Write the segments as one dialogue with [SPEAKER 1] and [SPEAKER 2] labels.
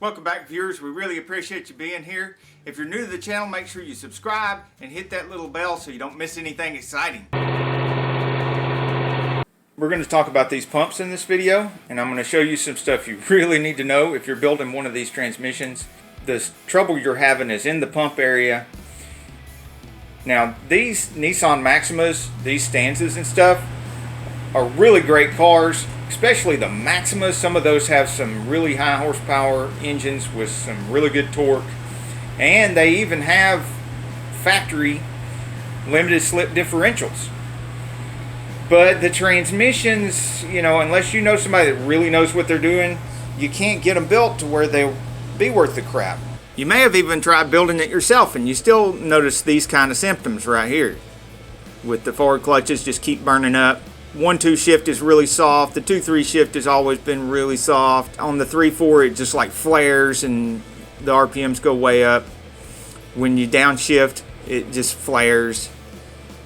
[SPEAKER 1] Welcome back, viewers. We really appreciate you being here. If you're new to the channel, make sure you subscribe and hit that little bell so you don't miss anything exciting. We're going to talk about these pumps in this video, and I'm going to show you some stuff you really need to know if you're building one of these transmissions. The trouble you're having is in the pump area. Now, these Nissan Maximas, these Stanzas and stuff, are really great cars, especially the Maximas. Some of those have some really high horsepower engines with some really good torque, and they even have factory limited slip differentials. But the transmissions, you know, unless you know somebody that really knows what they're doing, you can't get them built to where they'll be worth the crap. You may have even tried building it yourself and you still notice these kind of symptoms right here. With the forward clutches just keep burning up. 1-2 shift is really soft. The 2-3 shift has always been really soft. On the 3-4 it just like flares and the RPMs go way up. When you downshift it just flares.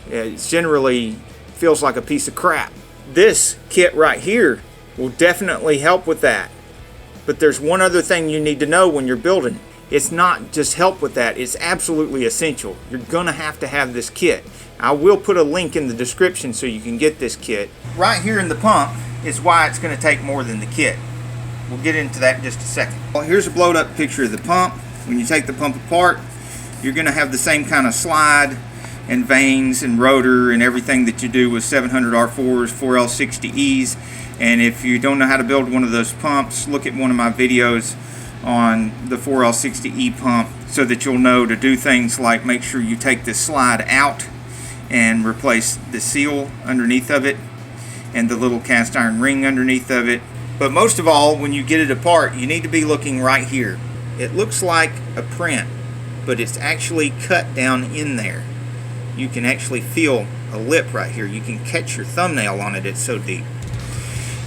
[SPEAKER 1] It generally feels like a piece of crap. This kit right here will definitely help with that. But there's one other thing you need to know when you're building. It's not just help with that, it's absolutely essential. You're gonna have to have this kit. I will put a link in the description so you can get this kit. Right here in the pump is why it's gonna take more than the kit. We'll get into that in just a second. Well, here's a blowed up picture of the pump. When you take the pump apart, you're gonna have the same kind of slide and vanes and rotor and everything that you do with 700 R4s, 4L60Es. And if you don't know how to build one of those pumps, look at one of my videos on the 4L60E pump so that you'll know to do things like make sure you take this slide out and replace the seal underneath of it and the little cast iron ring underneath of it. But most of all, when you get it apart, you need to be looking right here. It looks like a print, but it's actually cut down in there. You can actually feel a lip right here. You can catch your thumbnail on it, it's so deep.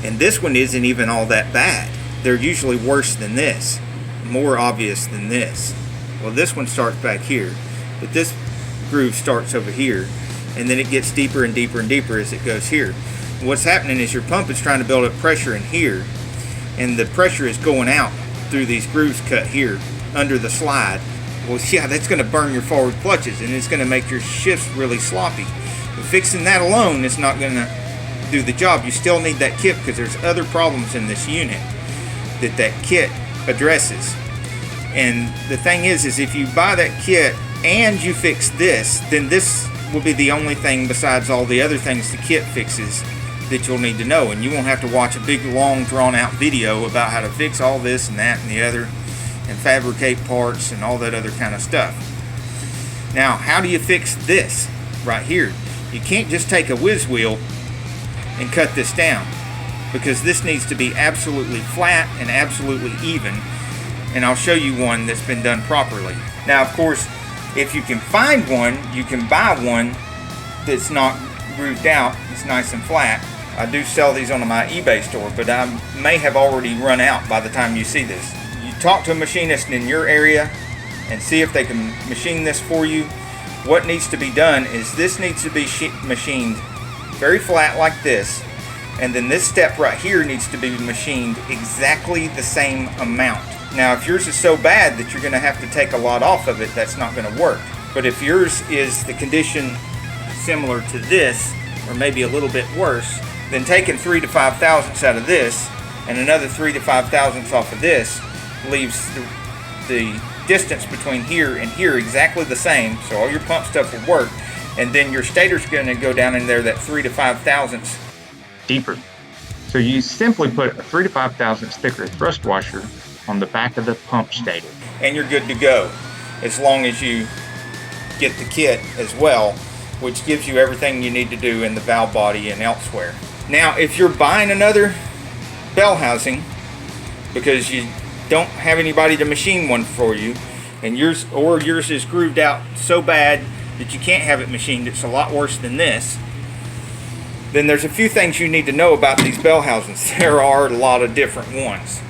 [SPEAKER 1] And this one isn't even all that bad. They're usually worse than this, more obvious than this. Well, this one starts back here, but this groove starts over here, and then it gets deeper and deeper and deeper as it goes here. What's happening is your pump is trying to build up pressure in here, and the pressure is going out through these grooves cut here under the slide. Well, yeah, that's going to burn your forward clutches, and it's going to make your shifts really sloppy. But fixing that alone is not going to do the job. You still need that kit because there's other problems in this unit that kit addresses. And the thing is if you buy that kit and you fix this, then this will be the only thing besides all the other things the kit fixes that you'll need to know. And you won't have to watch a big long drawn out video about how to fix all this and that and the other and fabricate parts and all that other kind of stuff. Now, how do you fix this right here? You can't just take a whiz wheel and cut this down, because this needs to be absolutely flat and absolutely even, and I'll show you one that's been done properly. Now, of course, if you can find one, you can buy one that's not grooved out, it's nice and flat. I do sell these on my eBay store, but I may have already run out by the time you see this. You talk to a machinist in your area and see if they can machine this for you. What needs to be done is this needs to be machined very flat like this, and then this step right here needs to be machined exactly the same amount. Now, if yours is so bad that you're going to have to take a lot off of it, that's not going to work. But if yours is the condition similar to this, or maybe a little bit worse, then taking 3 to 5 thousandths out of this and another 3 to 5 thousandths off of this leaves the distance between here and here exactly the same, so all your pump stuff will work, and then your stator's going to go down in there that 3 to 5 thousandths deeper. So you simply put a 3 to 5 thousandths thicker thrust washer on the back of the pump stator, and you're good to go, as long as you get the kit as well, which gives you everything you need to do in the valve body and elsewhere. Now, if you're buying another bell housing because you don't have anybody to machine one for you, and yours is grooved out so bad that you can't have it machined, it's a lot worse than this, then there's a few things you need to know about these bell housings. There are a lot of different ones.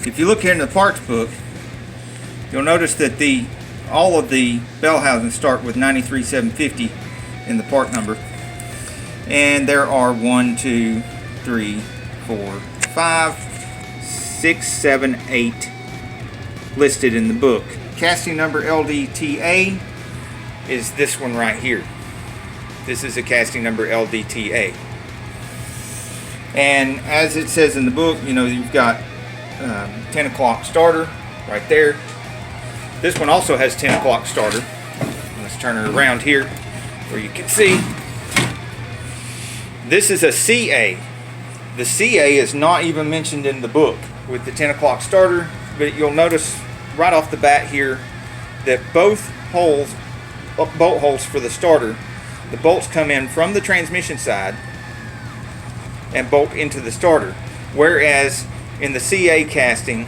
[SPEAKER 1] If you look here in the parts book, you'll notice that all of the bell housings start with 93750 in the part number, and there are 1, 2, 3, 4, 5, 6, 7, 8 listed in the book. Casting number LDTA is this one right here. This is a casting number LDTA. And as it says in the book, you know, you've got 10 o'clock starter right there. This one also has 10 o'clock starter. Let's turn it around here where you can see. This is a CA. The CA is not even mentioned in the book with the 10 o'clock starter, but you'll notice right off the bat here that both holes, bolt holes for the starter, the bolts come in from the transmission side and bolt into the starter, whereas in the CA casting,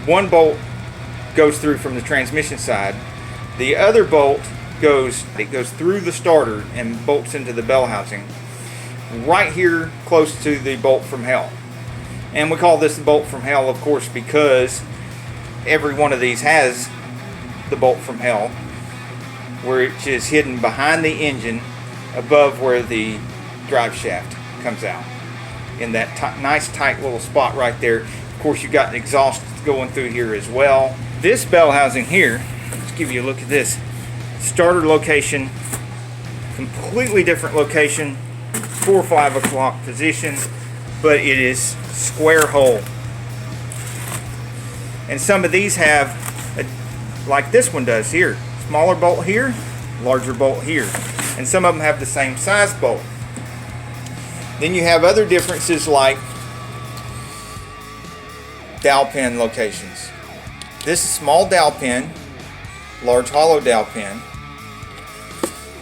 [SPEAKER 1] one bolt goes through from the transmission side, the other bolt goes through the starter and bolts into the bell housing right here close to the bolt from hell. And we call this the bolt from hell, of course, because every one of these has the bolt from hell, which is hidden behind the engine above where the drive shaft comes out in that nice tight little spot right there. Of course, you've got the exhaust going through here as well. This bell housing here, let's give you a look at this. Starter location, completely different location, 4 or 5 o'clock position, but it is square hole. And some of these have, like this one does here, smaller bolt here, larger bolt here. And some of them have the same size bolt. Then you have other differences like dowel pin locations. This is small dowel pin, large hollow dowel pin,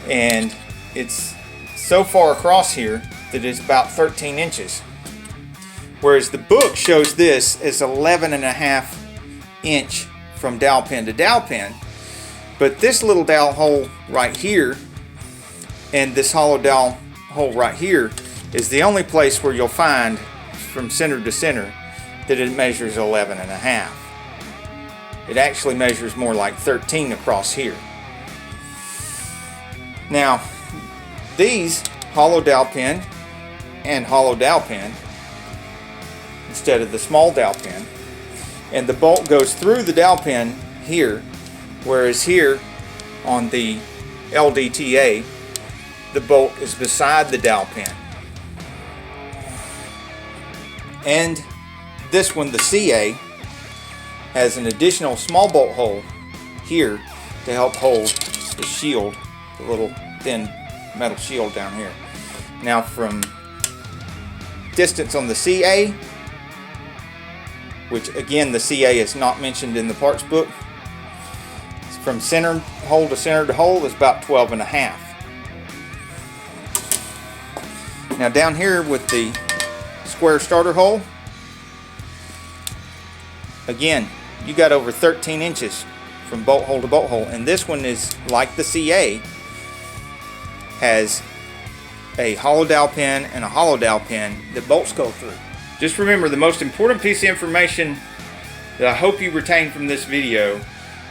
[SPEAKER 1] and it's so far across here that it's about 13 inches. Whereas the book shows this as 11.5 inch from dowel pin to dowel pin. But this little dowel hole right here and this hollow dowel hole right here is the only place where you'll find from center to center that it measures 11.5. It actually measures more like 13 across here. Now, these hollow dowel pin and hollow dowel pin instead of the small dowel pin, and the bolt goes through the dowel pin here, whereas here on the LDTA the bolt is beside the dowel pin. And this one, the CA, has an additional small bolt hole here to help hold the shield, the little thin metal shield down here. Now, from distance on the CA, which again the CA is not mentioned in the parts book, from center hole to hole is about 12.5. Now down here with the square starter hole, again you got over 13 inches from bolt hole to bolt hole, and this one is like the CA, has a hollow dowel pin and a hollow dowel pin that bolts go through. Just remember, the most important piece of information that I hope you retain from this video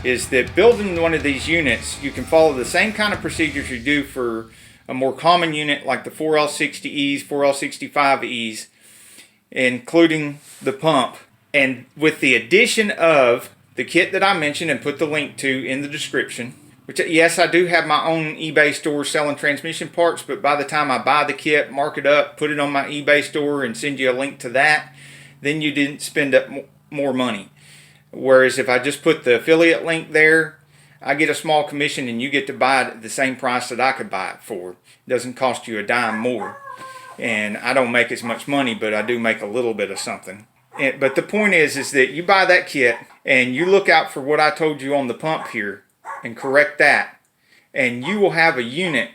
[SPEAKER 1] is that building one of these units, you can follow the same kind of procedures you do for a more common unit like the 4L60Es, 4L65Es, including the pump. And with the addition of the kit that I mentioned and put the link to in the description, which, yes, I do have my own eBay store selling transmission parts, but by the time I buy the kit, mark it up, put it on my eBay store and send you a link to that, then you didn't spend up more money. Whereas if I just put the affiliate link there, I get a small commission and you get to buy it at the same price that I could buy it for. It doesn't cost you a dime more. And I don't make as much money, but I do make a little bit of something. But the point is that you buy that kit and you look out for what I told you on the pump here and correct that, and you will have a unit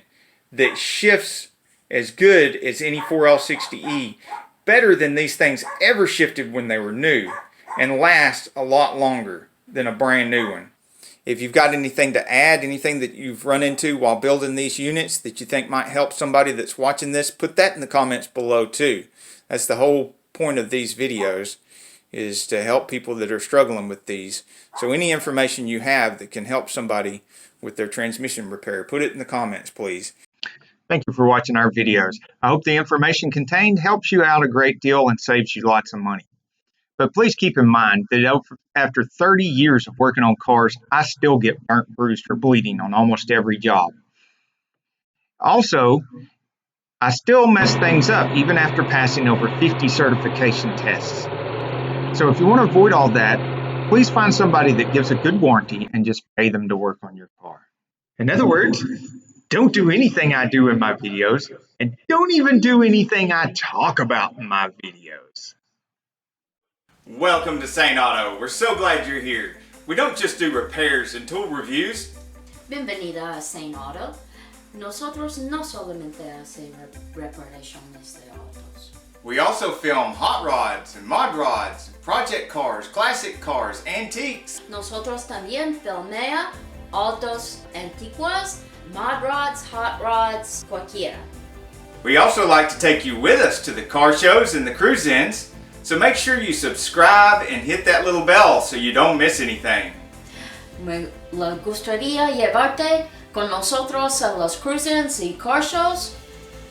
[SPEAKER 1] that shifts as good as any 4L60E, better than these things ever shifted when they were new, and last a lot longer than a brand new one. If you've got anything to add, anything that you've run into while building these units that you think might help somebody that's watching this, put that in the comments below too. That's the whole point of these videos, is to help people that are struggling with these. So any information you have that can help somebody with their transmission repair, put it in the comments, please.
[SPEAKER 2] Thank you for watching our videos. I hope the information contained helps you out a great deal and saves you lots of money. But please keep in mind that after 30 years of working on cars, I still get burnt, bruised, or bleeding on almost every job. Also, I still mess things up even after passing over 50 certification tests. So if you want to avoid all that, please find somebody that gives a good warranty and just pay them to work on your car. In other words, don't do anything I do in my videos, and don't even do anything I talk about in my videos.
[SPEAKER 1] Welcome to Saneauto. We're so glad you're here. We don't just do repairs and tool reviews.
[SPEAKER 3] Bienvenida a Saneauto. Nosotros no solamente hacemos reparaciones de autos.
[SPEAKER 1] We also film hot rods and mod rods, project cars, classic cars, antiques.
[SPEAKER 3] Nosotros también filmea autos antiguos, mod rods, hot rods, cualquiera.
[SPEAKER 1] We also like to take you with us to the car shows and the cruise-ins, so make sure you subscribe and hit that little bell so you don't miss anything.
[SPEAKER 3] Me gustaría llevarte con nosotros a los cruise-ins y car shows.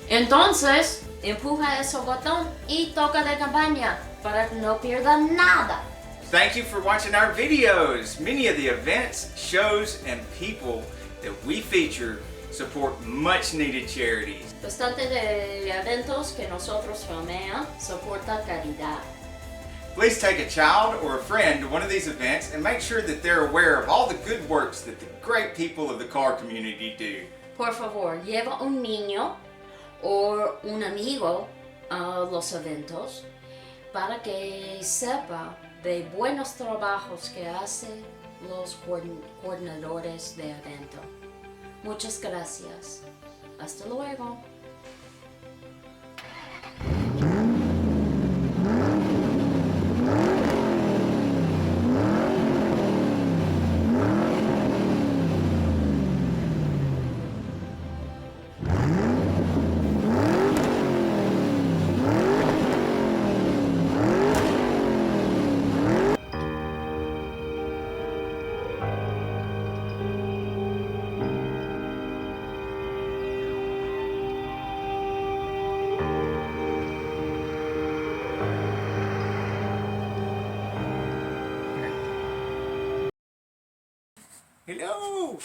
[SPEAKER 3] Entonces, empuja ese botón y toca de campaña para que no pierda nada.
[SPEAKER 1] Thank you for watching our videos. Many of the events, shows, and people that we feature support much needed charities.
[SPEAKER 3] Bastante de eventos que nosotros filmea soporta caridad.
[SPEAKER 1] Please take a child or a friend to one of these events and make sure that they're aware of all the good works that the great people of the car community do.
[SPEAKER 3] Por favor, lleva un niño o un amigo a los eventos para que sepa de buenos trabajos que hacen los coordinadores de evento. Muchas gracias. Hasta luego.
[SPEAKER 1] Hello!